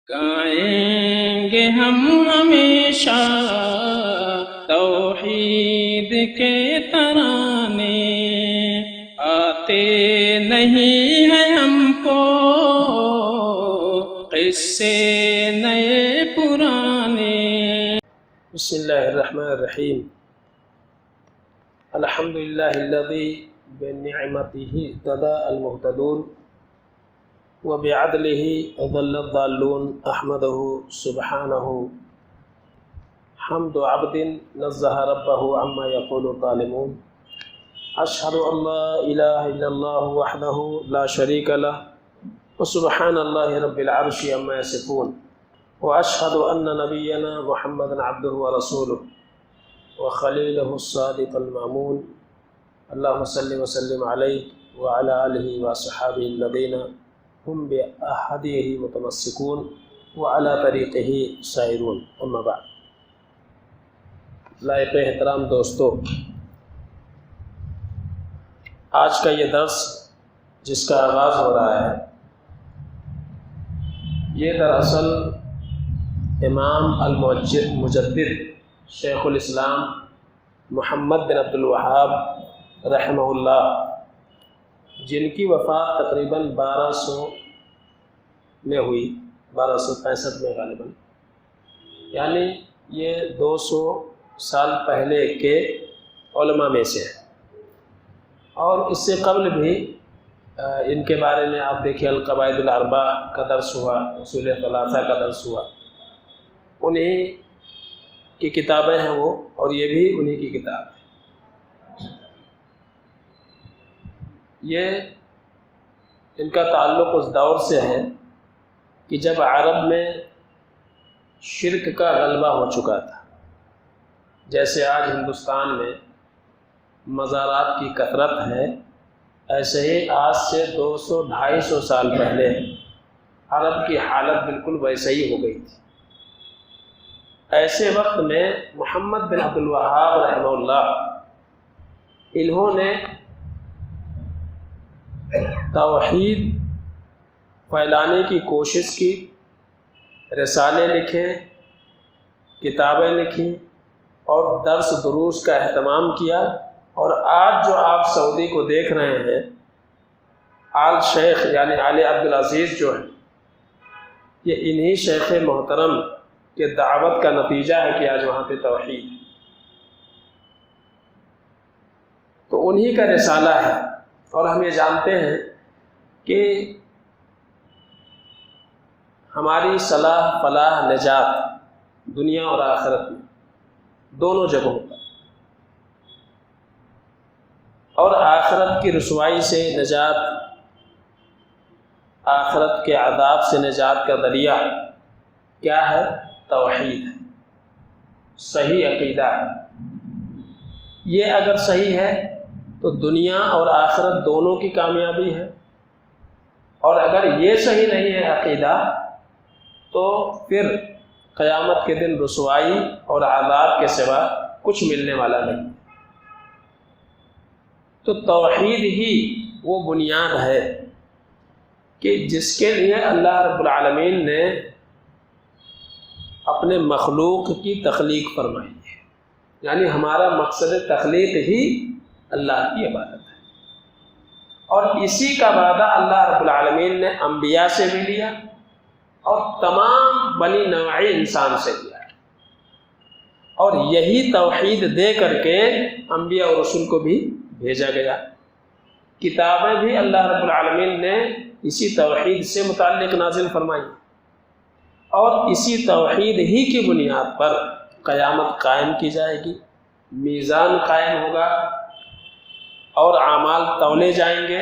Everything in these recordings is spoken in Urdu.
گائیں گے ہم ہمیشہ توحید کے ترانے، آتے نہیں ہیں ہم کو قصے نئے پرانے۔ بسم اللہ الرحمن الرحیم۔ الحمدللہ الذی بنعمتہ اہتدی المہتدون وبعدلہ ضل الضالون، احمدہ سبحانہ حمد عبد نزہ ربہ عما یقول الظالمون، اشہد ان لا الہ الا اللہ وحدہ لا شریک لہ وسبحان اللہ رب العرش عما یصفون، واشہد ان نبینا محمد عبدہ ورسولہ وخلیلہ الصادق المامون، اللہم صلی وسلم علیہ وعلی آلہ وصحابہ الذین ہم بعہدہ متمسکون وعلی طریقہ سائرون، اما بعد۔ لائق احترام دوستو، آج کا یہ درس جس کا آغاز ہو رہا ہے، یہ دراصل امام المجدد شیخ الاسلام محمد بن عبد الوہاب رحمہ اللہ، جن کی وفات تقریباً 1200 میں ہوئی، 1265 میں غالباً، یعنی یہ 200 سال پہلے کے علماء میں سے ہے۔ اور اس سے قبل بھی ان کے بارے میں آپ دیکھیں، القواعد الاربع کا درس ہوا، اصول ثلاثہ کا درس ہوا، انہی کی کتابیں ہیں وہ، اور یہ بھی انہی کی کتاب ہے۔ یہ ان کا تعلق اس دور سے ہے کہ جب عرب میں شرک کا غلبہ ہو چکا تھا، جیسے آج ہندوستان میں مزارات کی کثرت ہے، ایسے ہی آج سے 200-250 سال پہلے عرب کی حالت بالکل ویسے ہی ہو گئی تھی۔ ایسے وقت میں محمد بن عبد الوہاب رحمہ اللہ، انہوں نے توحید پھیلانے کی کوشش کی، رسالے لکھے، کتابیں لکھی اور درس دروس کا اہتمام کیا۔ اور آج جو آپ سعودی کو دیکھ رہے ہیں، آل شیخ یعنی آل عبدالعزیز جو ہے، یہ انہی شیخ محترم کہ دعوت کا نتیجہ ہے کہ آج وہاں پہ توحید، تو انہی کا رسالہ ہے۔ اور ہم یہ جانتے ہیں کہ ہماری صلاح فلاح نجات دنیا اور آخرت میں دونوں جگہوں پر، اور آخرت کی رسوائی سے نجات، آخرت کے عذاب سے نجات کا ذریعہ کیا ہے؟ توحید ہے، صحیح عقیدہ ہے۔ یہ اگر صحیح ہے تو دنیا اور آخرت دونوں کی کامیابی ہے، اور اگر یہ صحیح نہیں ہے عقیدہ، تو پھر قیامت کے دن رسوائی اور عذاب کے سوا کچھ ملنے والا نہیں۔ تو توحید ہی وہ بنیاد ہے کہ جس کے لیے اللہ رب العالمین نے اپنے مخلوق کی تخلیق فرمائی ہے، یعنی ہمارا مقصد تخلیق ہی اللہ کی عبادت ہے۔ اور اسی کا وعدہ اللہ رب العالمین نے انبیاء سے بھی لیا اور تمام بنی نوع انسان سے لیا، اور یہی توحید دے کر کے انبیاء اور رسول کو بھی بھیجا گیا۔ کتابیں بھی اللہ رب العالمین نے اسی توحید سے متعلق نازل فرمائی، اور اسی توحید ہی کی بنیاد پر قیامت قائم کی جائے گی، میزان قائم ہوگا اور اعمال تولے جائیں گے۔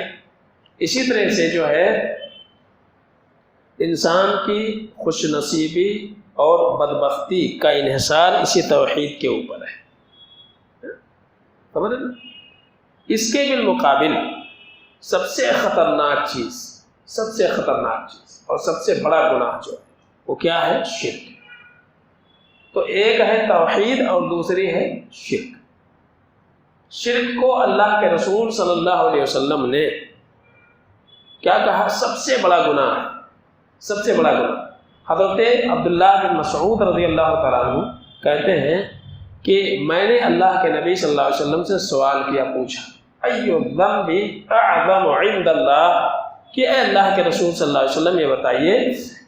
اسی طرح سے جو ہے انسان کی خوش نصیبی اور بدبختی کا انحصار اسی توحید کے اوپر ہے، سمجھ رہے نا؟ اس کے بالمقابل سب سے خطرناک چیز اور سب سے بڑا گناہ جو ہے وہ کیا ہے؟ شرک۔ تو ایک ہے توحید اور دوسری ہے شرک۔ شرک کو اللہ کے رسول صلی اللہ علیہ وسلم نے کیا کہا؟ سب سے بڑا گناہ ہے، سب سے بڑا گناہ۔ حضرت عبداللہ بن مسعود رضی اللہ تعالیٰ عنہ کہتے ہیں کہ میں نے اللہ کے نبی صلی اللہ علیہ وسلم سے سوال کیا، پوچھا ای الذنب اعظم عند اللہ، کہ اے اللہ کے رسول صلی اللہ علیہ وسلم یہ بتائیے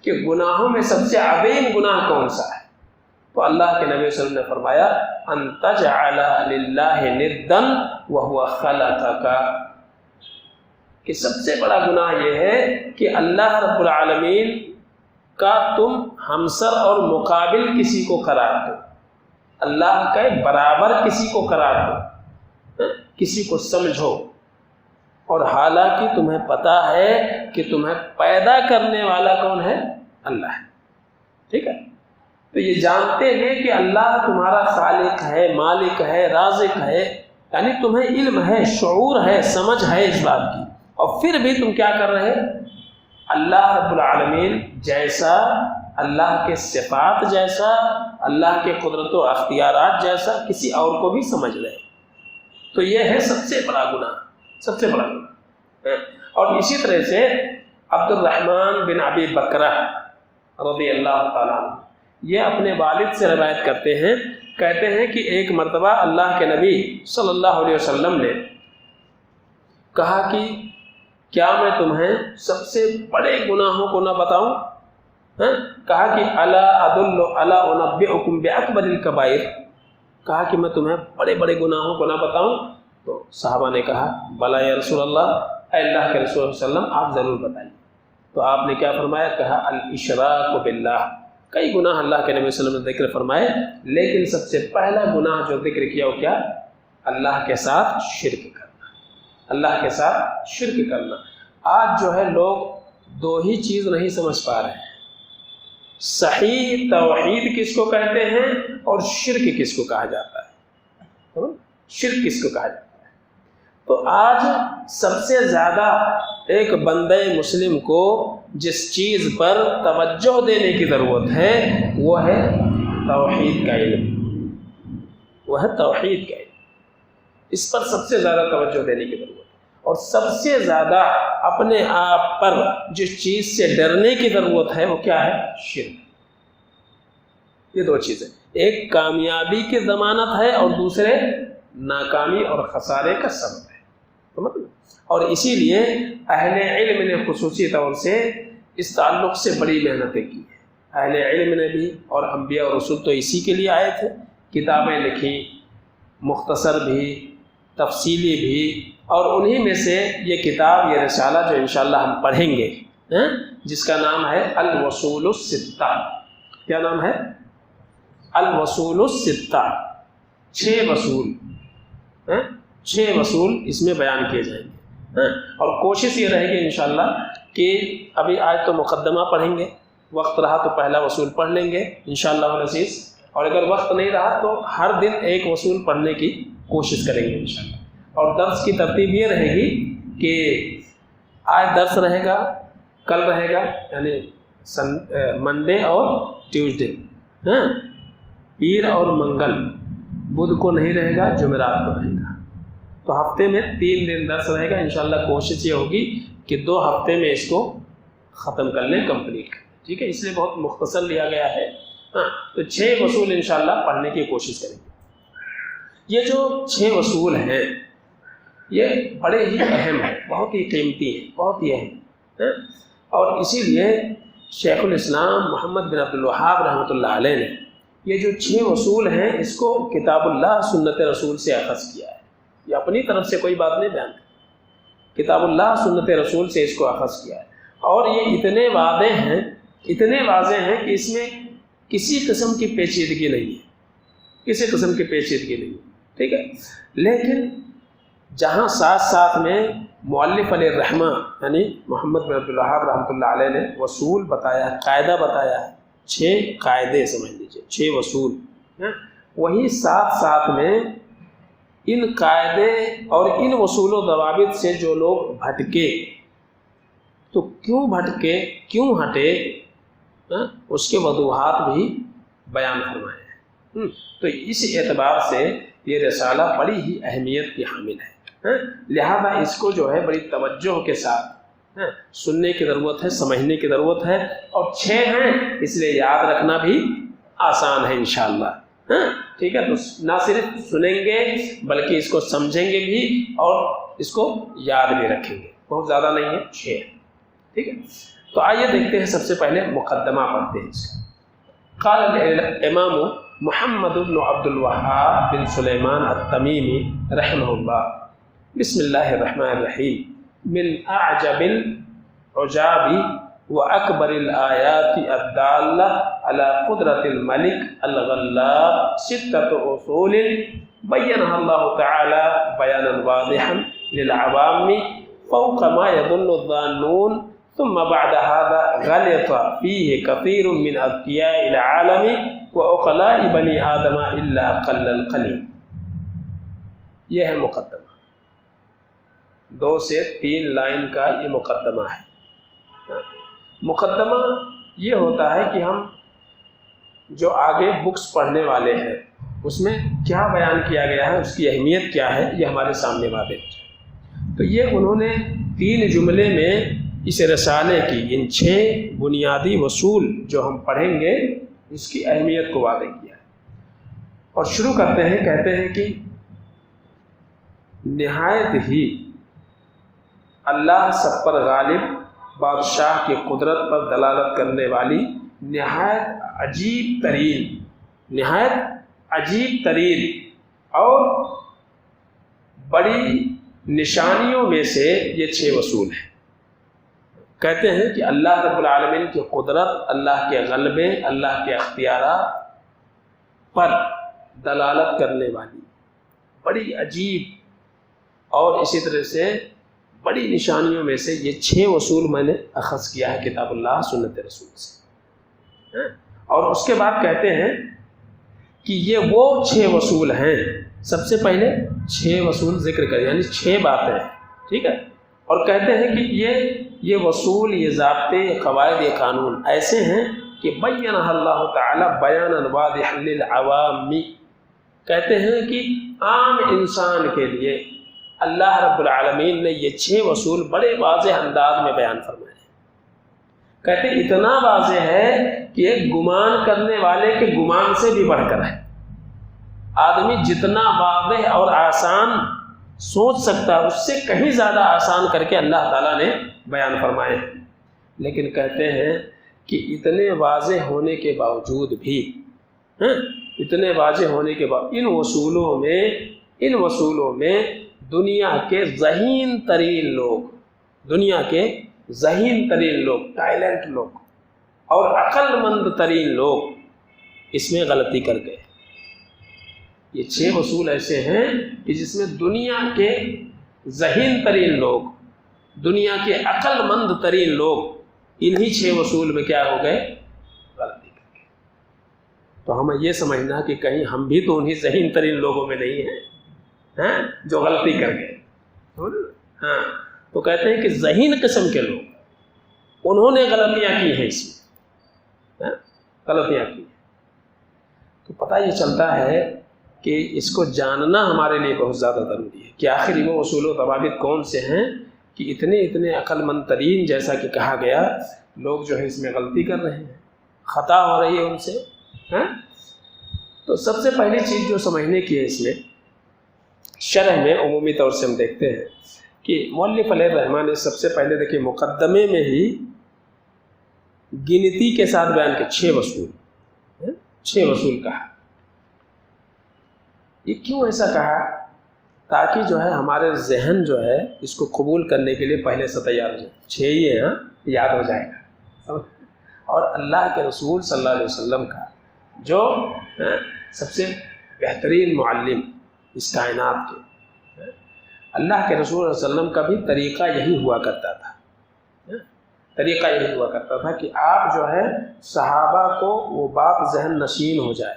کہ گناہوں میں سب سے عظیم گناہ کون سا ہے؟ تو اللہ کے نبی صلی اللہ علیہ وسلم نے فرمایا ان تجعل للہ ندا وہو خلقک، کہ سب سے بڑا گناہ یہ ہے کہ اللہ رب العالمین کا تم ہمسر اور مقابل کسی کو قرار دو، اللہ کے برابر کسی کو قرار دو، کسی کو سمجھو، اور حالانکہ تمہیں پتہ ہے کہ تمہیں پیدا کرنے والا کون ہے؟ اللہ ہے، ٹھیک ہے؟ تو یہ جانتے ہیں کہ اللہ تمہارا خالق ہے، مالک ہے، رازق ہے، یعنی تمہیں علم ہے، شعور ہے، سمجھ ہے اس بات کی، اور پھر بھی تم کیا کر رہے؟ اللہ رب العالمین جیسا، اللہ کے صفات جیسا، اللہ کے قدرت و اختیارات جیسا کسی اور کو بھی سمجھ رہے، تو یہ ہے سب سے بڑا گناہ، سب سے بڑا گناہ۔ اور اسی طرح سے عبد الرحمن بن ابی بکرہ رضی اللہ تعالیٰ عنہ یہ اپنے والد سے روایت کرتے ہیں، کہتے ہیں کہ ایک مرتبہ اللہ کے نبی صلی اللہ علیہ وسلم نے کہا کہ کیا میں تمہیں سب سے بڑے گناہوں کو نہ بتاؤں؟ کہا کہ الا ادل الا انبئکم باکبر الکبائر، کہا کہ میں تمہیں بڑے بڑے گناہوں کو نہ بتاؤں؟ تو صحابہ نے کہا بلا یا رسول اللہ، اے اللہ کے رسول صلی اللہ علیہ وسلم آپ ضرور بتائیے۔ تو آپ نے کیا فرمایا؟ کہا الاشراک باللہ، کئی گناہ اللہ کے نبی صلی اللہ علیہ وسلم نے ذکر فرمائے، لیکن سب سے پہلا گناہ جو ذکر کیا وہ کیا؟ اللہ کے ساتھ شرک کرنا، اللہ کے ساتھ شرک کرنا۔ آج جو ہے لوگ دو ہی چیز نہیں سمجھ پا رہے ہیں، صحیح توحید کس کو کہتے ہیں اور شرک کس کو کہا جاتا ہے، شرک کس کو کہا جاتا ہے۔ تو آج سب سے زیادہ ایک بندے مسلم کو جس چیز پر توجہ دینے کی ضرورت ہے وہ ہے توحید کا علم، وہ ہے توحید کا علم، اس پر سب سے زیادہ توجہ دینے کی ضرورت ہے۔ اور سب سے زیادہ اپنے آپ پر جس چیز سے ڈرنے کی ضرورت ہے وہ کیا ہے؟ شرک۔ یہ دو چیزیں، ایک کامیابی کی ضمانت ہے اور دوسرے ناکامی اور خسارے کا سبب ہے، اور اسی لیے اہل علم نے خصوصی طور سے اس تعلق سے بڑی محنتیں کی ہیں۔ اہل علم نے بھی، اور انبیاء اور رسول تو اسی کے لیے آئے تھے، کتابیں لکھی، مختصر بھی، تفصیلی بھی، اور انہی میں سے یہ کتاب، یہ رسالہ جو انشاءاللہ ہم پڑھیں گے، جس کا نام ہے الوصول الستہ۔ کیا نام ہے؟ الوصول الستہ، 6 وصول، 6 وصول اس میں بیان کیے جائیں گے، اور کوشش یہ رہے گی انشاءاللہ کہ ابھی آج تو مقدمہ پڑھیں گے، وقت رہا تو پہلا وصول پڑھ لیں گے انشاءاللہ العزیز، اور اگر وقت نہیں رہا تو ہر دن ایک وصول پڑھنے کی کوشش کریں گے انشاءاللہ۔ اور درس کی ترتیب یہ رہے گی کہ آج درس رہے گا، کل رہے گا، یعنی منڈے اور ٹیوزڈے، پیر اور منگل، بدھ کو نہیں رہے گا، جمعرات کو رہے گا، تو ہفتے میں 3 دن درس رہے گا انشاءاللہ۔ کوشش یہ ہوگی کہ 2 ہفتے میں اس کو ختم کر لیں، کمپلیٹ کر لیں، ٹھیک ہے؟ اس لیے بہت مختصر لیا گیا ہے، تو 6 وصول انشاءاللہ پڑھنے کی کوشش کریں گے۔ یہ جو 6 وصول ہیں یہ بڑے ہی اہم ہیں، بہت ہی قیمتی ہیں، بہت ہی اہم ہیں، اور اسی لیے شیخ الاسلام محمد بن عبد الوہاب رحمۃ اللہ علیہ نے یہ جو 6 وصول ہیں اس کو کتاب اللہ سنت رسول سے اخذ کیا ہے، یہ اپنی طرف سے کوئی بات نہیں بیان کی، کتاب اللہ سنت رسول سے اس کو اخذ کیا ہے، اور یہ اتنے واضح ہیں، اتنے واضح ہیں کہ اس میں کسی قسم کی پیچیدگی نہیں ہے، کسی قسم کی پیچیدگی نہیں ہے، ٹھیک ہے؟ لیکن جہاں ساتھ ساتھ میں مؤلف علیہ الرحمہ یعنی محمد بن عبد الوہاب رحمۃ اللہ علیہ نے وصول بتایا، قاعدہ بتایا ہے، 6 قاعدے سمجھ لیجیے، 6 وصول، وہی ساتھ ساتھ میں ان قاعدے اور ان وصول و ضوابط سے جو لوگ بھٹکے تو کیوں بھٹکے، کیوں ہٹے، اس کے وضوحات بھی بیان فرمائے ہیں۔ تو اس اعتبار سے یہ رسالہ بڑی ہی اہمیت کی حامل ہے، لہذا اس کو جو ہے بڑی توجہ کے ساتھ سننے کی ضرورت ہے، سمجھنے کی ضرورت ہے، اور 6 ہیں اس لیے یاد رکھنا بھی آسان ہے انشاءاللہ۔ ٹھیک ہے، تو نہ صرف سنیں گے بلکہ اس کو سمجھیں گے بھی اور اس کو یاد بھی رکھیں گے، بہت زیادہ نہیں ہے، 6۔ ٹھیک ہے، تو آئیے دیکھتے ہیں، سب سے پہلے مقدمہ پڑھتے ہیں اس کا۔ قال الامام محمد بن عبد الوهاب بن سلیمان التمیمی رحمہ اللہ، بسم اللہ الرحمن الرحیم، من اعجب العجاب واکبر الآیات الدالہ علی قدرت الملک الغلاب 6 اصول بینها اللہ تعالی بیانا واضحا للعوام فوق ما يظن الظانون، ثم بعد هذا غلط فيه كثير من أذكياء العالم وعقلاء بني آدم إلا قل القليل۔ یہ ہے مقدمہ، 2 سے 3 لائن کا یہ مقدمہ ہے۔ مقدمہ یہ ہوتا ہے کہ ہم جو آگے بکس پڑھنے والے ہیں اس میں کیا بیان کیا گیا ہے، اس کی اہمیت کیا ہے، یہ ہمارے سامنے واضح ہو جائے۔ تو یہ انہوں نے 3 جملے میں اس رسالے کی ان 6 بنیادی اصول جو ہم پڑھیں گے اس کی اہمیت کو واضح کیا ہے۔ اور شروع کرتے ہیں، کہتے ہیں کہ نہایت ہی اللہ سب پر غالب بادشاہ کی قدرت پر دلالت کرنے والی نہایت عجیب ترین اور بڑی نشانیوں میں سے یہ 6 اصول ہیں۔ کہتے ہیں کہ اللہ رب العالمین کی قدرت، اللہ کے غلبے، اللہ کے اختیارات پر دلالت کرنے والی بڑی عجیب اور اسی طرح سے بڑی نشانیوں میں سے یہ 6 اصول میں نے اخذ کیا ہے کتاب اللہ سنت رسول سے۔ اور اس کے بعد کہتے ہیں کہ یہ وہ 6 اصول ہیں، سب سے پہلے 6 اصول ذکر کریں، یعنی 6 باتیں ہیں۔ ٹھیک ہے، اور کہتے ہیں کہ یہ اصول، یہ ضابطے، یہ قواعد، یہ قانون ایسے ہیں کہ بینہ اللہ تعالی بیانا واضحا للعوام، کہتے ہیں کہ عام انسان کے لیے اللہ رب العالمین نے یہ 6 اصول بڑے واضح انداز میں بیان فرمائے ہیں۔ کہتے ہیں اتنا واضح ہے کہ ایک گمان کرنے والے کے گمان سے بھی بڑھ کر ہے۔ آدمی جتنا واضح اور آسان سوچ سکتا ہے اس سے کہیں زیادہ آسان کر کے اللہ تعالیٰ نے بیان فرمائے ہیں۔ لیکن کہتے ہیں کہ اتنے واضح ہونے کے باوجود بھی اتنے واضح ہونے کے بعد ان اصولوں میں دنیا کے ذہین ترین لوگ ٹائلنٹ لوگ اور عقل مند ترین لوگ اس میں غلطی کر گئے۔ یہ 6 اصول ایسے ہیں کہ جس میں دنیا کے ذہین ترین لوگ، دنیا کے عقل مند ترین لوگ انہی 6 اصول میں کیا ہو گئے؟ غلطی کر گئے۔ تو ہمیں یہ سمجھنا کہ کہیں ہم بھی تو انہی ذہین ترین لوگوں میں نہیں ہیں جو غلطی کر گئے۔ تو کہتے ہیں کہ ذہین قسم کے لوگ انہوں نے غلطیاں کی ہیں، اس میں غلطیاں کی ہیں۔ تو پتہ یہ چلتا ہے کہ اس کو جاننا ہمارے لیے بہت زیادہ ضروری ہے کہ آخر وہ اصول و ضوابط کون سے ہیں کہ اتنے عقل مند ترین، جیسا کہ کہا گیا، لوگ جو ہے اس میں غلطی کر رہے ہیں، خطا ہو رہی ہے ان سے۔ تو سب سے پہلی چیز جو سمجھنے کی ہے اس میں، شرح میں عمومی طور سے ہم دیکھتے ہیں کہ مؤلف علیہ الرحمٰن نے سب سے پہلے دیکھیں مقدمے میں ہی گنتی کے ساتھ بیان کے 6 اصول کہا۔ یہ کیوں ایسا کہا؟ تاکہ جو ہے ہمارے ذہن جو ہے اس کو قبول کرنے کے لیے پہلے سے تیار ہو جائے۔ 6 ہی ہے، یاد ہو جائے گا۔ اور اللہ کے رسول صلی اللہ علیہ وسلم کا جو سب سے بہترین معلم اس کائنات کے، اللہ کے رسول صلی اللہ علیہ وسلم کا بھی طریقہ یہی ہوا کرتا تھا کہ آپ جو ہے صحابہ کو وہ بات ذہن نشین ہو جائے،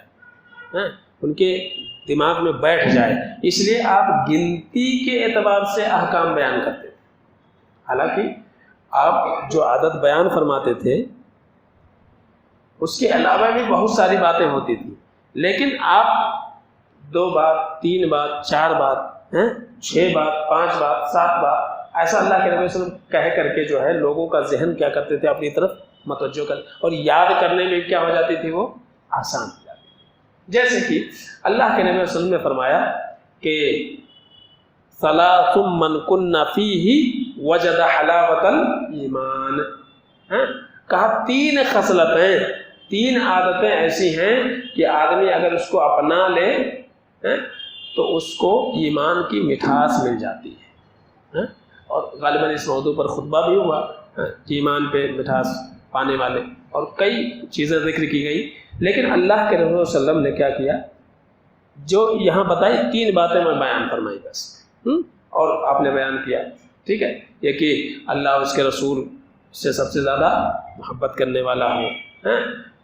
ان کے دماغ میں بیٹھ جائے، اس لیے آپ گنتی کے اعتبار سے احکام بیان کرتے تھے۔ حالانکہ آپ جو عادت بیان فرماتے تھے اس کے علاوہ بھی بہت ساری باتیں ہوتی تھیں، لیکن آپ 2 بات، 3 بات، 4 بات، 6 بات، 5 بات، 7 بات ایسا اللہ کے نبی صلی اللہ علیہ وسلم کہہ کر کے جو ہے لوگوں کا ذہن کیا کرتے تھے اپنی طرف متوجہ کر، اور یاد کرنے میں کیا ہو جاتی تھی وہ آسان ہو جاتی تھی۔ جیسے کہ اللہ کے نبی صلی اللہ علیہ وسلم نے فرمایا کہ ثلاث من کن فیہ وجد حلاوۃ الایمان، کہا 3 خصلتیں، 3 عادتیں ایسی ہیں کہ آدمی اگر اس کو اپنا لے تو اس کو ایمان کی مٹھاس مل جاتی ہے۔ اور غالباً اس موضوع پر خطبہ بھی ہوا کہ ایمان پہ مٹھاس پانے والے، اور کئی چیزیں ذکر کی گئی، لیکن اللہ کے رسول صلی اللہ علیہ وسلم نے کیا کیا، جو یہاں بتائی 3 باتیں میں بیان فرمائی بس، اور آپ نے بیان کیا، ٹھیک ہے، یہ کہ اللہ اس کے رسول سے سب سے زیادہ محبت کرنے والا ہو،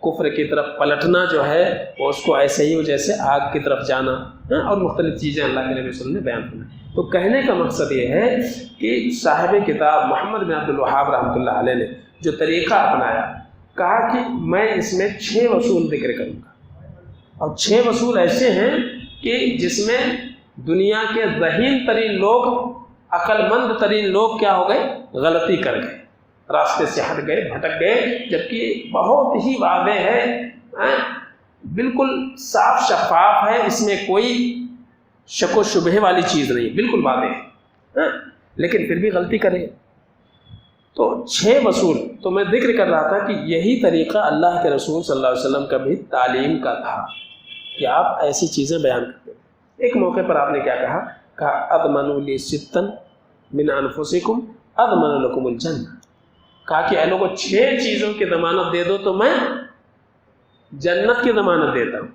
کفر کی طرف پلٹنا جو ہے وہ اس کو ایسے ہی جیسے آگ کی طرف جانا، اور مختلف چیزیں اللہ کے نبی صلی اللہ علیہ وسلم نے بیان فرمائی۔ تو کہنے کا مقصد یہ ہے کہ صاحب کتاب محمد بن عبد الوہاب رحمۃ اللہ علیہ نے جو طریقہ اپنایا، کہا کہ میں اس میں 6 اصول ذکر کروں گا، اور 6 اصول ایسے ہیں کہ جس میں دنیا کے ذہین ترین لوگ، عقل مند ترین لوگ کیا ہو گئے، غلطی کر گئے، راستے سے ہٹ گئے، بھٹک گئے، جبکہ بہت ہی واضح ہے، بالکل صاف شفاف ہے، اس میں کوئی شک و شبہ والی چیز نہیں، بالکل واضح ہے، لیکن پھر بھی غلطی کرے۔ تو 6 اصول تو میں ذکر کر رہا تھا کہ یہی طریقہ اللہ کے رسول صلی اللہ علیہ وسلم کا بھی تعلیم کا تھا کہ آپ ایسی چیزیں بیان کرتے ہیں۔ ایک موقع پر آپ نے کیا کہا اضمنوا لی ستا من انفسکم اضمن لکم الجنہ، کہا کہ اے لوگوں 6 چیزوں کی ضمانت دے دو تو میں جنت کی ضمانت دیتا ہوں۔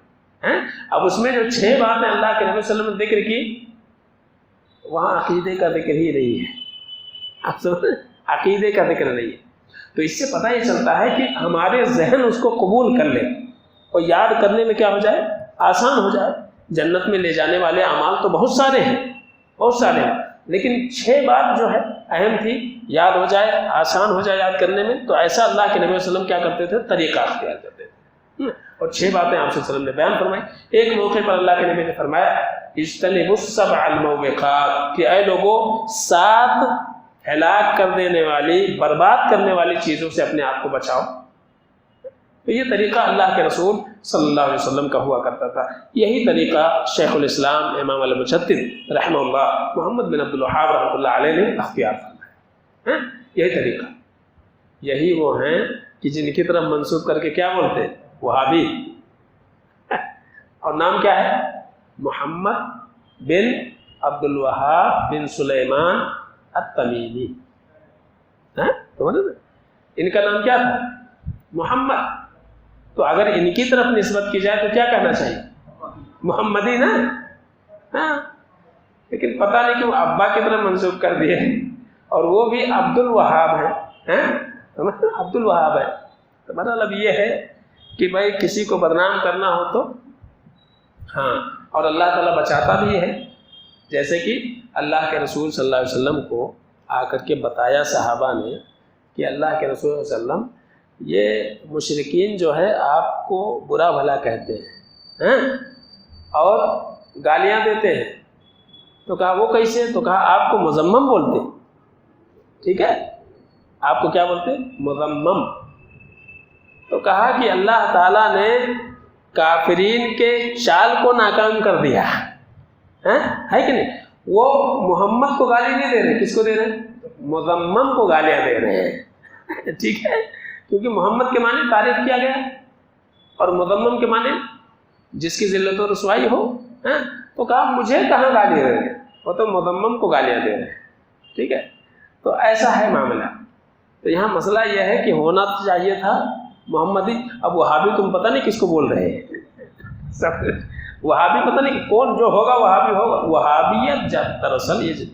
اب اس میں جو 6 باتیں اللہ کے نبی صلی اللہ علیہ وسلم نے ذکر کی، وہاں عقیدے کا ذکر ہی نہیں ہے، آپ سمجھ، عقیدے کا ذکر نہیں ہے۔ تو اس سے پتہ یہ چلتا ہے کہ ہمارے ذہن اس کو قبول کر لے اور یاد کرنے میں کیا ہو جائے، آسان ہو جائے۔ جنت میں لے جانے والے اعمال تو بہت سارے ہیں، بہت سارے ہیں، لیکن 6 بات جو ہے اہم تھی، یاد ہو جائے، آسان ہو جائے یاد کرنے میں، تو ایسا اللہ کے نبی صلی اللہ علیہ وسلم کیا کرتے تھے، طریقہ اختیار کرتے تھے، اور 6 باتیں آپ صلی اللہ علیہ وسلم نے بیان فرمائی۔ ایک موقع پر اللہ کے نبی نے فرمایا اجتنبوا السبع الموبقات، کہ اے لوگوں 7 ہلاک کر دینے والی، برباد کرنے والی چیزوں سے اپنے آپ کو بچاؤ۔ تو یہ طریقہ اللہ کے رسول صلی اللہ علیہ وسلم کا ہوا کرتا تھا۔ یہی طریقہ شیخ الاسلام امام المجدد رحمہ اللہ محمد بن عبد الوہاب رحمۃ اللہ علیہ نے اختیار فرمایا۔ یہی طریقہ، یہی وہ ہیں کہ جن کی طرف منسوب کر کے کیا بولتے ہیں، وہابی، اور نام کیا ہے، محمد بن عبد الوہاب بن سلیمان التمیمی، ان کا نام کیا تھا، محمد۔ تو اگر ان کی طرف نسبت کی جائے تو کیا کہنا چاہیے، محمدی نا، لیکن پتہ نہیں کیوں ابا کی طرف منسوب کر دیے، اور وہ بھی عبد الوہاب ہے، عبد الوہاب ہے۔ تو مطلب یہ ہے کہ بھائی کسی کو بدنام کرنا ہو تو ہاں، اور اللہ تعالیٰ بچاتا بھی ہے، جیسے کہ اللہ کے رسول صلی اللہ علیہ وسلم کو آ کر کے بتایا صحابہ نے کہ اللہ کے رسول صلی اللہ علیہ وسلم یہ مشرکین جو ہے آپ کو برا بھلا کہتے ہیں اور گالیاں دیتے ہیں، تو کہا وہ کیسے، تو کہا آپ کو مذمم بولتے، ٹھیک ہے، آپ کو کیا بولتے، مذمم۔ تو کہا کہ اللہ تعالیٰ نے کافرین کے چال کو ناکام کر دیا ہے کہ نہیں، وہ محمد کو گالی نہیں دے رہے، کس کو دے رہے ہیں، مذمم کو گالیاں دے رہے ہیں، ٹھیک ہے، کیونکہ محمد کے معنی تعریف کیا گیا اور مذمم کے معنی جس کی ذلت و رسوائی ہو، تو کہا مجھے کہاں گالی دے رہے ہیں، وہ تو مذمم کو گالیاں دے رہے ہیں، ٹھیک ہے۔ تو ایسا ہے معاملہ۔ تو یہاں مسئلہ یہ ہے کہ ہونا چاہیے تھا محمدی، اب وہابی تم پتہ نہیں کس کو بول رہے ہیں، سب وہابی پتہ نہیں کون، جو ہوگا وہابی ہوگا۔ وہابیت جب دراصل یہ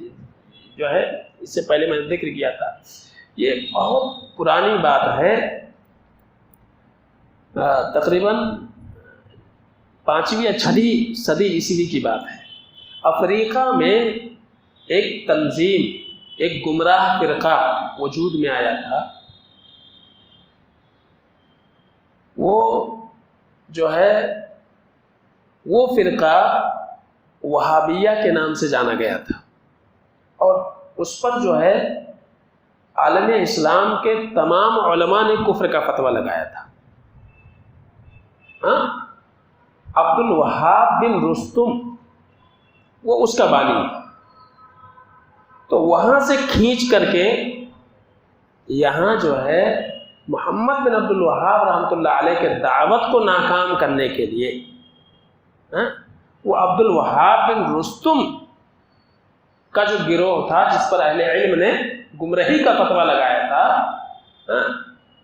جو ہے، اس سے پہلے میں نے ذکر کیا تھا، یہ بہت پرانی بات ہے، تقریباً 5ویں یا 6ویں صدی عیسوی کی بات ہے۔ افریقہ میں ایک تنظیم، ایک گمراہ فرقہ وجود میں آیا تھا، وہ جو ہے وہ فرقہ وہابیہ کے نام سے جانا گیا تھا، اور اس پر جو ہے عالم اسلام کے تمام علماء نے کفر کا فتویٰ لگایا تھا. عبد الوہاب بن رستم وہ اس کا بانی ہے. تو وہاں سے کھینچ کر کے یہاں جو ہے محمد بن عبد الوہاب رحمۃ اللہ علیہ کے دعوت کو ناکام کرنے کے لیے وہ عبد الوہاب بن رستم کا جو گروہ تھا جس پر اہل علم نے گمراہی کا فتویٰ لگایا تھا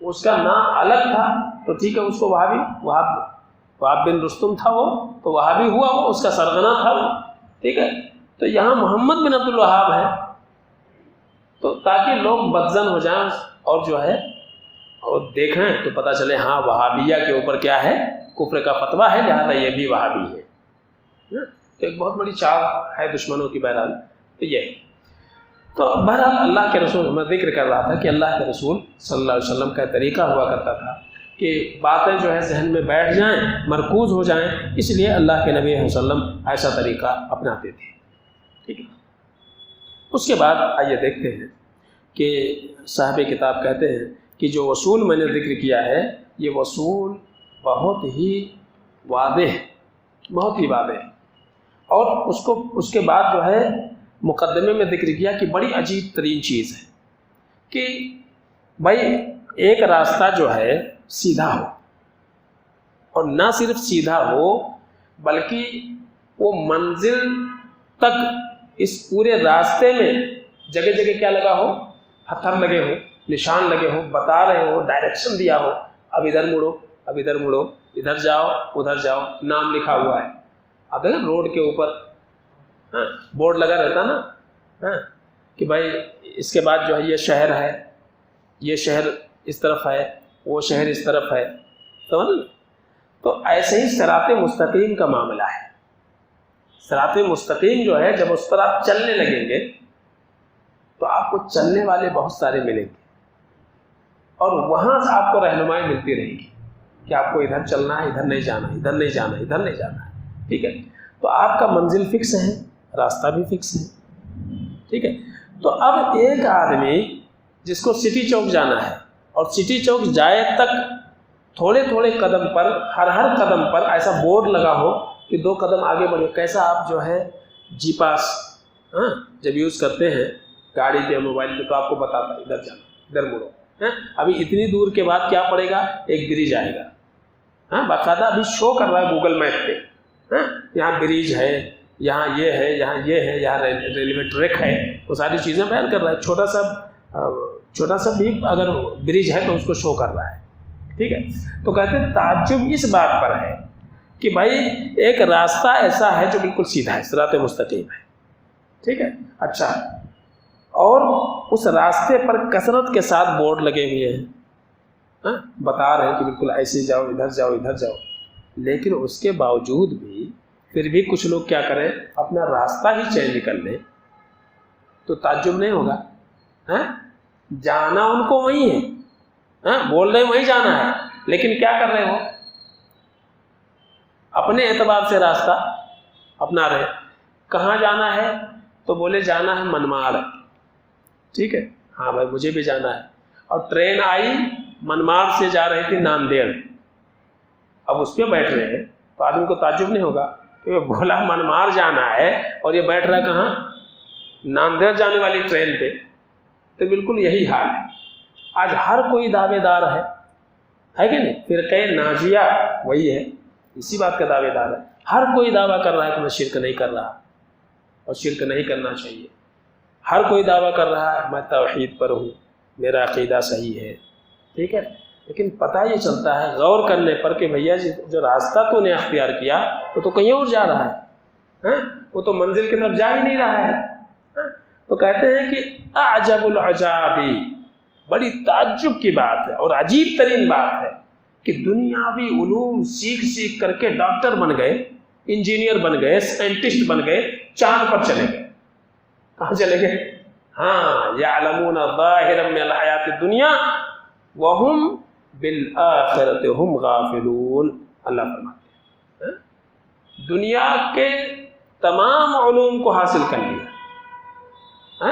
اس کا نام الگ تھا. تو ٹھیک ہے اس کو وہاب بن رستم تھا وہ تو وہابی ہوا وہ اس کا سرغنہ تھا وہ. ٹھیک ہے. تو یہاں محمد بن عبد الوہاب ہے تو تاکہ لوگ بدزن ہو جائیں اور جو ہے اور دیکھیں تو پتہ چلے ہاں وہابیہ کے اوپر کیا ہے کفر کا فتویٰ ہے لہذا یہ بھی وہابی ہے. تو ایک بہت بڑی چال ہے دشمنوں کی. بہرحال تو یہ تو بہرحال اللہ کے رسول میں ذکر کر رہا تھا کہ اللہ کے رسول صلی اللہ علیہ وسلم کا طریقہ ہوا کرتا تھا کہ باتیں جو ہے ذہن میں بیٹھ جائیں مرکوز ہو جائیں. اس لیے اللہ کے نبی علیہ وسلم ایسا طریقہ اپناتے تھے. ٹھیک ہے. اس کے بعد آئیے دیکھتے ہیں کہ صاحب کتاب کہتے ہیں کہ جو اصول میں نے ذکر کیا ہے یہ اصول بہت ہی واضح ہے, بہت ہی واضح ہے. اور اس کے بعد جو ہے مقدمے میں ذکر کیا کہ بڑی عجیب ترین چیز ہے کہ بھائی ایک راستہ جو ہے سیدھا ہو اور نہ صرف سیدھا ہو بلکہ وہ منزل تک اس پورے راستے میں جگہ جگہ کیا لگا ہو, پتھر لگے ہو, نشان لگے ہو, بتا رہے ہو, ڈائریکشن دیا ہو, اب ادھر مڑو, اب ادھر مڑو, ادھر جاؤ, ادھر جاؤ, نام لکھا ہوا ہے. اب نا روڈ کے اوپر بورڈ لگا رہتا نا کہ بھائی اس کے بعد جو ہے یہ شہر ہے, یہ شہر اس طرف ہے, وہ شہر اس طرف ہے. سمجھ. تو ایسے ہی صراط مستقیم کا معاملہ ہے. صراط مستقیم جو ہے جب اس پر آپ چلنے لگیں گے تو آپ کو چلنے والے بہت سارے ملیں گے اور وہاں سے آپ کو رہنمائی ملتی رہے گی کہ آپ کو ادھر چلنا ہے, ادھر نہیں جانا, ادھر نہیں جانا, ادھر نہیں جانا ہے. ٹھیک ہے. تو آپ کا منزل فکس ہے, راستہ بھی فکس ہے. ٹھیک ہے. تو اب ایک آدمی جس کو سٹی چوک جانا ہے اور سٹی چوک جائے تک تھوڑے تھوڑے قدم پر ہر قدم پر ایسا بورڈ لگا ہو کہ 2 قدم آگے بڑھو. کیسا آپ جو ہے جی پاس جب یوز کرتے ہیں گاڑی پہ موبائل پہ تو آپ کو بتاتا ہے ادھر جانا, ادھر مڑو. ابھی اتنی دور کے بعد کیا پڑے گا, ایک برج آئے گا, باقاعدہ ابھی شو کر رہا ہے گوگل میپ پہ یہاں برج ہے, یہاں یہ ہے, یہاں یہ ہے, یہاں ریلوے ٹریک ہے, وہ ساری چیزیں بیان کر رہا ہے. چھوٹا سا بھی اگر برج ہے تو اس کو شو کر رہا ہے. ٹھیک ہے. تو کہتے ہیں تعجب اس بات پر ہے کہ بھائی ایک راستہ ایسا ہے جو بالکل سیدھا ہے, صراط مستقیم ہے. ٹھیک ہے. اچھا, اور اس راستے پر کثرت کے ساتھ بورڈ لگے ہوئے ہیں, بتا رہے ہیں کہ بالکل ایسے جاؤ, ادھر جاؤ, ادھر جاؤ. لیکن اس کے باوجود بھی پھر بھی کچھ لوگ کیا کریں, اپنا راستہ ہی چینج کر لیں. تو تعجب نہیں ہوگا. جانا ان کو وہیں ہے, بول رہے ہیں وہیں جانا ہے, لیکن کیا کر رہے ہو, اپنے اعتبار سے راستہ اپنا رہے. کہاں جانا ہے تو بولے جانا ہے منماڑ. ٹھیک ہے. ہاں بھائی مجھے بھی جانا ہے. اور ٹرین آئی منماڑ سے جا رہی تھی ناندیڑ, اب اس پہ بیٹھ رہے ہیں تو آدمی کو تعجب نہیں ہوگا کہ بولا منماڑ جانا ہے اور یہ بیٹھ رہا ہے کہاں, ناندیڑ جانے والی ٹرین پہ. تو بالکل یہی حال ہے. آج ہر کوئی دعوے دار ہے کہ نہیں, فرقہ ناجیہ وہی ہے, اسی بات کا دعوے دار ہے. ہر کوئی دعویٰ کر رہا ہے کہ میں شرک نہیں کر رہا اور شرک نہیں کرنا چاہیے. ہر کوئی دعویٰ کر رہا ہے میں توحید پر ہوں, میرا عقیدہ صحیح ہے. ٹھیک ہے. لیکن پتہ یہ چلتا ہے غور کرنے پر کہ بھیا جی جو راستہ تو نے اختیار کیا وہ تو کہیں اور جا رہا ہے, وہ تو منزل کی طرف جا ہی نہیں رہا ہے. تو کہتے ہیں کہ اعجب العجابی, بڑی تعجب کی بات ہے اور عجیب ترین بات ہے کہ دنیاوی علوم سیکھ کر کے ڈاکٹر بن گئے, انجینئر بن گئے, سائنٹسٹ بن گئے, چاند پر چلے گئے. کہاں چلے گئے؟ یعلمون ظاہرا من الحیات الدنیا وہم بالآخرۃ ہم غافلون. اللہ فرماتے ہیں دنیا کے تمام علوم کو حاصل کر لیا,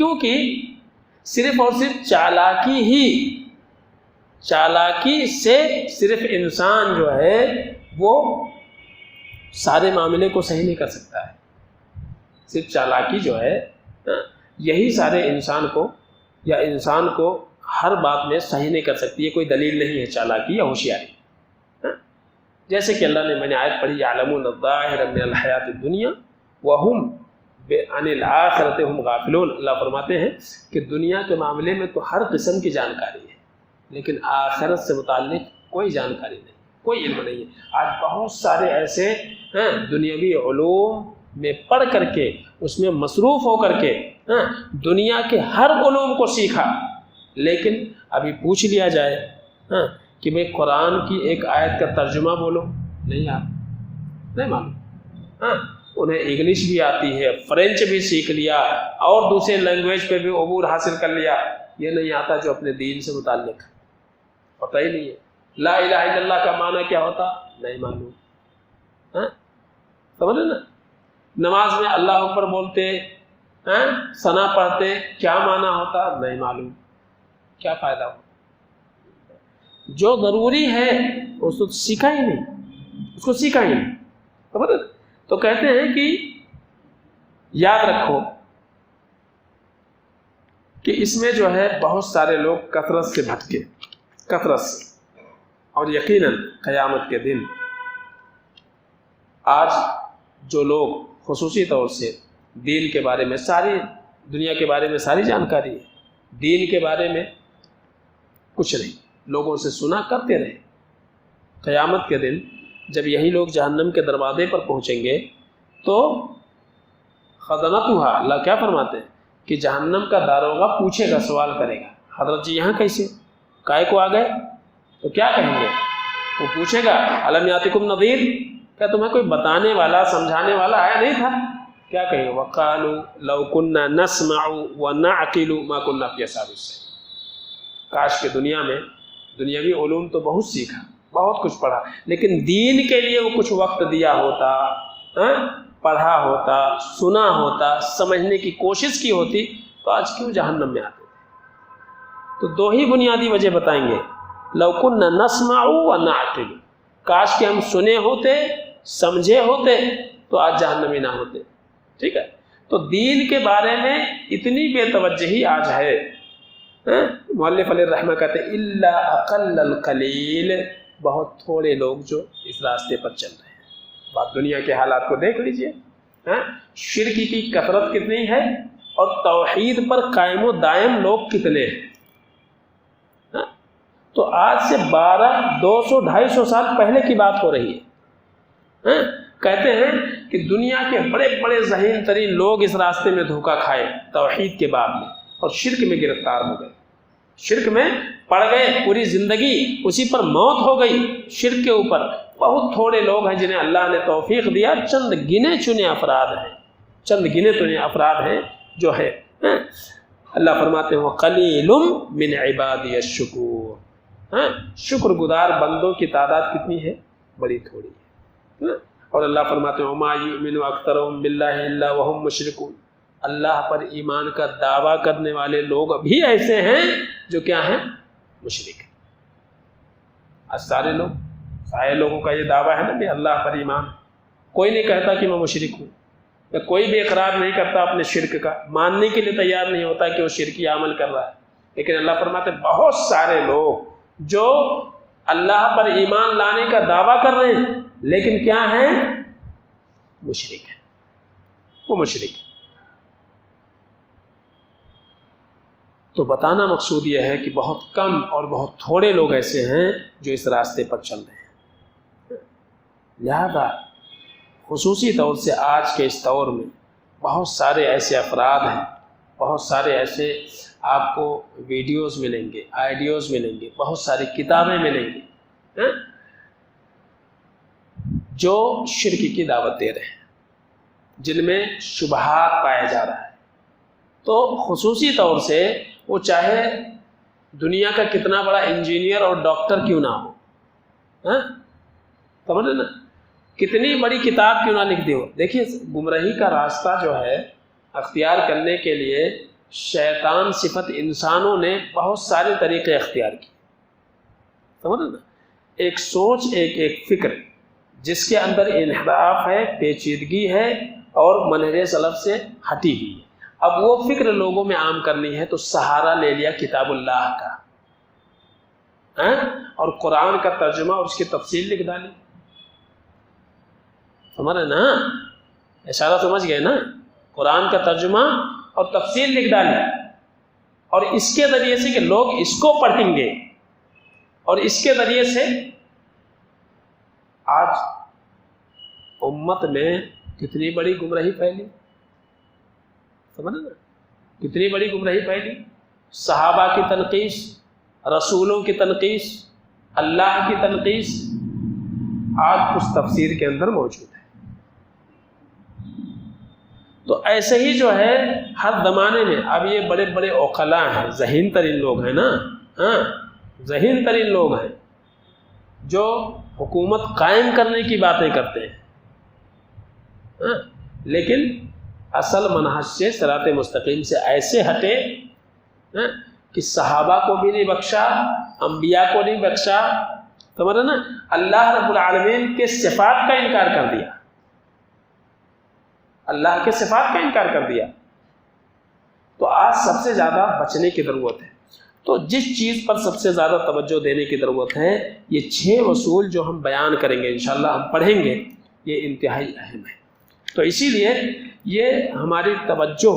کیونکہ صرف اور صرف چالاکی سے صرف انسان جو ہے وہ سارے معاملے کو صحیح نہیں کر سکتا ہے. صرف چالاکی جو ہے یہی سارے انسان کو ہر بات میں صحیح نہیں کر سکتی. یہ کوئی دلیل نہیں ہے چالاکی یا ہوشیاری. جیسے کہ اللہ نے میں نے آیت پڑھی یعلمون الظاہر من الحیات الدنیا وہم عن الآخرۃ ہم غافلون. اللہ فرماتے ہیں کہ دنیا کے معاملے میں تو ہر قسم کی جانکاری ہے لیکن آخرت سے متعلق کوئی جانکاری نہیں, کوئی علم نہیں ہے. آج بہت سارے ایسے دنیاوی علوم میں پڑھ کر کے اس میں مصروف ہو کر کے دنیا کے ہر علوم کو سیکھا, لیکن ابھی پوچھ لیا جائے کہ بھئی قرآن کی ایک آیت کا ترجمہ بولو, نہیں آتا, نہیں معلوم. انہیں انگلش بھی آتی ہے, فرینچ بھی سیکھ لیا اور دوسرے لینگویج پہ بھی عبور حاصل کر لیا, یہ نہیں آتا جو اپنے دین سے متعلق پتہ ہی نہیں ہے. لا الہ الا اللہ کا معنی کیا ہوتا نہیں معلوم. سمجھے نا, نماز میں اللہ اکبر بولتے ثنا پڑھتے کیا معنی ہوتا نہیں معلوم, کیا فائدہ ہوتا. جو ضروری ہے اس کو سیکھا ہی نہیں, سمجھے. تو کہتے ہیں کہ یاد رکھو کہ اس میں جو ہے بہت سارے لوگ کثرت سے بھٹکے, کثرت سے. اور یقیناً قیامت کے دن آج جو لوگ خصوصی طور سے دین کے بارے میں ساری دنیا کے بارے میں ساری جانکاری ہے, دین کے بارے میں کچھ نہیں, لوگوں سے سنا کرتے رہے. قیامت کے دن جب یہی لوگ جہنم کے دروازے پر پہنچیں گے تو خزنتھا, اللہ کیا فرماتے ہیں کہ جہنم کا داروغہ پوچھے گا, سوال کرے گا, حضرت جی یہاں کیسے, کائے کو آ گئے؟ تو کیا کہیں گے؟ وہ پوچھے گا الم یاتکم نذیر, کیا تمہیں کوئی بتانے والا سمجھانے والا آیا نہیں تھا؟ کیا کہیں گے؟ وقالوا لو كنا نسمع ونعقل ما كنا في اصحاب السعیر. کاش کہ دنیا میں دنیاوی علوم تو بہت سیکھا, بہت کچھ پڑھا, لیکن دین کے لیے وہ کچھ وقت دیا ہوتا, پڑھا ہوتا, سنا ہوتا, سمجھنے کی کوشش کی ہوتی تو آج کیوں جہنم میں آتے. تو دو ہی بنیادی وجہ بتائیں گے, لو كنا نسمع ونعقل, کاش کہ ہم سنے ہوتے سمجھے ہوتے تو آج جہنمی نہ ہوتے. ٹھیک ہے. تو دین کے بارے میں اتنی بے توجہی آج ہے. مؤلف علیہ الرحمہ کہتے ہیں الا اقل القلیل, بہت تھوڑے لوگ جو اس راستے پر چل رہے ہیں. بات دنیا کے حالات کو دیکھ لیجئے, شرک کی کثرت کتنی ہے اور توحید پر قائم و دائم لوگ کتنے ہیں. تو آج سے 200-250 سال پہلے کی بات ہو رہی ہے. کہتے ہیں کہ دنیا کے بڑے بڑے ذہین ترین لوگ اس راستے میں دھوکہ کھائے توحید کے بعد میں اور شرک میں گرفتار ہو گئے, شرک میں پڑ گئے, پوری زندگی اسی پر موت ہو گئی شرک کے اوپر. بہت تھوڑے لوگ ہیں جنہیں اللہ نے توفیق دیا, چند گنے چنے افراد ہیں جو ہے. اللہ فرماتے ہیں وَقَلِيلٌ مِّنْ عِبَادِيَ الشُّكُورُ, شکر گزار بندوں کی تعداد کتنی ہے؟ بڑی تھوڑی ہے. اور اللہ فرماتے ہیں وَمَا يُؤْمِنُ أَكْثَرُهُم بِاللَّهِ إِلَّا وَهُم مُشْرِكُونَ, اللہ پر ایمان کا دعویٰ کرنے والے لوگ بھی ایسے ہیں جو کیا ہیں؟ مشرک. آج سارے لوگوں کا یہ دعویٰ ہے نا کہ اللہ پر ایمان, کوئی نہیں کہتا کہ میں مشرک ہوں, یا کوئی بھی اقرار نہیں کرتا اپنے شرک کا, ماننے کے لیے تیار نہیں ہوتا کہ وہ شرکی عمل کر رہا ہے. لیکن اللہ فرماتے ہیں بہت سارے لوگ جو اللہ پر ایمان لانے کا دعویٰ کر رہے ہیں لیکن کیا ہیں؟ مشرک ہیں. وہ مشرک ہیں. تو بتانا مقصود یہ ہے کہ بہت کم اور بہت تھوڑے لوگ ایسے ہیں جو اس راستے پر چل رہے ہیں. لہذا خصوصی طور سے آج کے اس دور میں بہت سارے ایسے افراد ہیں, بہت سارے ایسے آپ کو ویڈیوز ملیں گے, آئیڈیوز ملیں گے, بہت ساری کتابیں ملیں گی جو شرک کی دعوت دے رہے ہیں, جن میں شبہات پایا جا رہا ہے. تو خصوصی طور سے وہ چاہے دنیا کا کتنا بڑا انجینئر اور ڈاکٹر کیوں نہ ہو, سمجھ رہے نا, کتنی بڑی کتاب کیوں نہ لکھ دی ہو. دیکھیے گمراہی کا راستہ جو ہے اختیار کرنے کے لیے شیطان صفت انسانوں نے بہت سارے طریقے اختیار کیے، سمجھ نا، ایک سوچ، ایک فکر جس کے اندر انحراف ہے، پیچیدگی ہے اور منہج سلف سے ہٹی ہوئی ہے۔ اب وہ فکر لوگوں میں عام کرنی ہے تو سہارا لے لیا کتاب اللہ کا، اور قرآن کا ترجمہ اور اس کی تفصیل لکھ ڈالی، سمجھ رہے نا، اشارہ سمجھ گئے نا، قرآن کا ترجمہ اور تفصیل لکھ ڈالی، اور اس کے ذریعے سے کہ لوگ اس کو پڑھیں گے، اور اس کے ذریعے سے آج امت میں کتنی بڑی گمراہی پھیلی، سمجھ نا، کتنی بڑی گمراہی پھیلی، صحابہ کی تنقیص، رسولوں کی تنقیص، اللہ کی تنقیص آج اس تفسیر کے اندر موجود ہے۔ تو ایسے ہی جو ہے ہر زمانے میں، اب یہ بڑے بڑے عقلاء ہیں، ذہین ترین لوگ ہیں نا، ذہین ترین لوگ ہیں جو حکومت قائم کرنے کی باتیں کرتے ہیں، لیکن اصل منہج سے، صراط مستقیم سے ایسے ہٹے کہ صحابہ کو بھی نہیں بخشا، انبیاء کو نہیں بخشا، سمجھے نا، اللہ رب العالمین کے صفات کا انکار کر دیا، اللہ کے صفات کا انکار کر دیا۔ تو آج سب سے زیادہ بچنے کی ضرورت ہے۔ تو جس چیز پر سب سے زیادہ توجہ دینے کی ضرورت ہے، یہ 6 اصول جو ہم بیان کریں گے، انشاءاللہ ہم پڑھیں گے، یہ انتہائی اہم ہے۔ تو اسی لیے یہ ہماری توجہ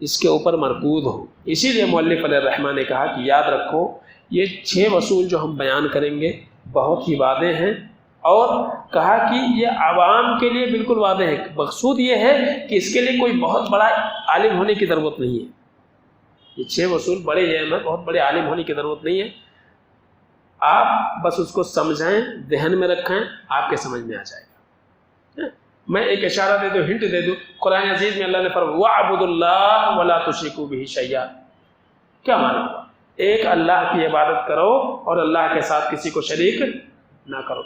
اس کے اوپر مرکوز ہو۔ اسی لیے مؤلف علیہ الرحمٰن نے کہا کہ یاد رکھو یہ 6 اصول جو ہم بیان کریں گے بہت ہی واضح ہیں، اور کہا کہ یہ عوام کے لیے بالکل واضح ہے۔ مقصود یہ ہے کہ اس کے لیے کوئی بہت بڑا عالم ہونے کی ضرورت نہیں ہے، یہ 6 اصول بڑے اہم ہیں، بہت بڑے عالم ہونے کی ضرورت نہیں ہے، آپ بس اس کو سمجھیں، ذہن میں رکھیں، آپ کے سمجھ میں آ جائے گا۔ میں ایک اشارہ دے دوں، ہنٹ دے دوں، قرآن عزیز میں اللہ نے فرمایا وَاعْبُدُوا اللَّهَ وَلَا تُشْرِكُوا بِهِ شَيْئًا، کیا معنی ہوا؟ ایک اللہ کی عبادت کرو اور اللہ کے ساتھ کسی کو شریک نہ کرو۔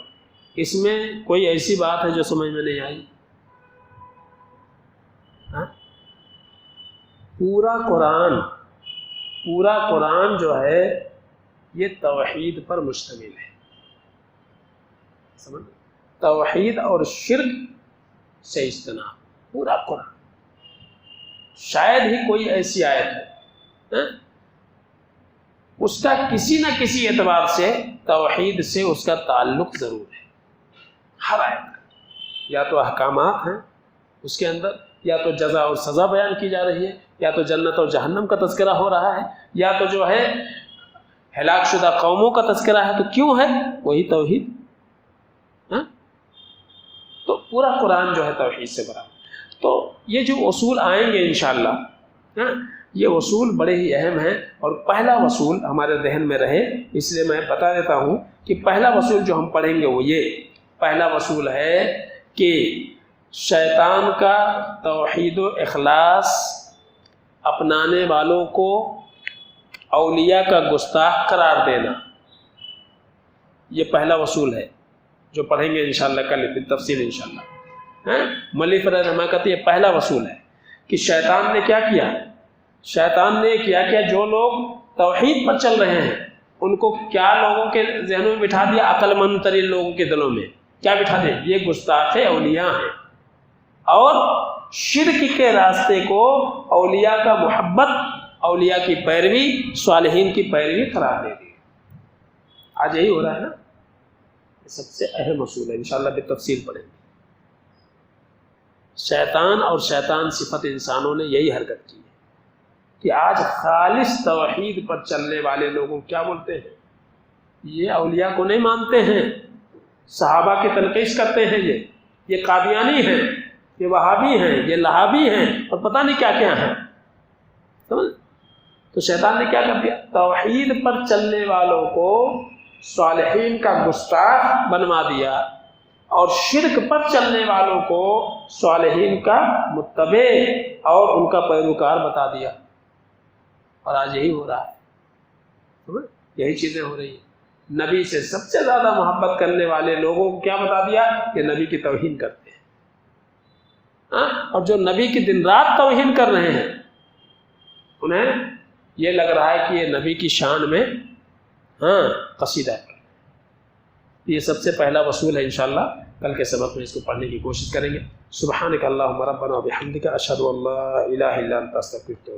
اس میں کوئی ایسی بات ہے جو سمجھ میں نہیں آئی؟ پورا قرآن جو ہے یہ توحید پر مشتمل ہے، سمجھ؟ توحید اور شرک سے اجتناب، پورا قرآن، شاید ہی کوئی ایسی آیت ہے اس کا کسی نہ کسی اعتبار سے توحید سے اس کا تعلق ضرور ہے۔ ہر آیت کا یا تو احکامات ہیں اس کے اندر، یا تو جزا اور سزا بیان کی جا رہی ہے، یا تو جنت اور جہنم کا تذکرہ ہو رہا ہے، یا تو جو ہے ہلاک شدہ قوموں کا تذکرہ ہے۔ تو کیوں ہے؟ وہی توحید۔ تو پورا قرآن جو ہے توحید سے بھرا۔ تو یہ جو اصول آئیں گے انشاءاللہ، یہ اصول بڑے ہی اہم ہیں، اور پہلا اصول ہمارے ذہن میں رہے، اس لیے میں بتا دیتا ہوں کہ پہلا اصول جو ہم پڑھیں گے وہ یہ پہلا اصول ہے کہ شیطان کا توحید و اخلاص اپنانے والوں کو اولیاء کا گستاخ قرار دینا، یہ پہلا اصول ہے جو پڑھیں گے انشاءاللہ کل بالتفصیل انشاءاللہ۔ مؤلف علیہ الرحمٰن کہتے ہیں یہ پہلا اصول ہے کہ شیطان نے کیا کیا؟ شیطان نے کیا جو لوگ توحید پر چل رہے ہیں ان کو کیا لوگوں کے ذہنوں میں بٹھا دیا؟ عقل مند ترین لوگوں کے دلوں میں کیا بٹھا دیا؟ یہ گستاخ اولیاء ہیں، اور شرک کے راستے کو اولیاء کا محبت، اولیاء کی پیروی، صالحین کی پیروی قرار دے دی۔ آج یہی ہو رہا ہے نا، یہ سب سے اہم اصول ہے، انشاءاللہ بالتفصیل پڑھیں گے۔ شیطان اور شیطان صفت انسانوں نے یہی حرکت کی ہے کہ آج خالص توحید پر چلنے والے لوگوں کیا بولتے ہیں؟ یہ اولیاء کو نہیں مانتے ہیں، صحابہ کی تنقیص کرتے ہیں، یہ قادیانی ہیں، یہ وہابی ہیں، یہ لہابی ہیں، اور پتہ نہیں کیا کیا ہیں، سمجھ؟ تو شیطان نے کیا کر دیا؟ توحید پر چلنے والوں کو صالحین کا گستاخ بنوا دیا، اور شرک پر چلنے والوں کو صالحین کا متبع اور ان کا پیروکار بتا دیا۔ اور آج یہی ہو رہا ہے، یہی چیزیں ہو رہی ہیں۔ نبی سے سب سے زیادہ محبت کرنے والے لوگوں کو کیا بتا دیا کہ نبی کی توہین کرتے ہیں، اور جو نبی کی دن رات توہین کر رہے ہیں انہیں یہ لگ رہا ہے کہ یہ نبی کی شان میں قصیدہ ہے. یہ سب سے پہلا وصول ہے. انشاءاللہ کل کے سبق میں اس کو پڑھنے کی کوشش کریں گے. سبحانک اللہم ربنا و بحمدک اشہد ان لا الہ الا انت استغفرک.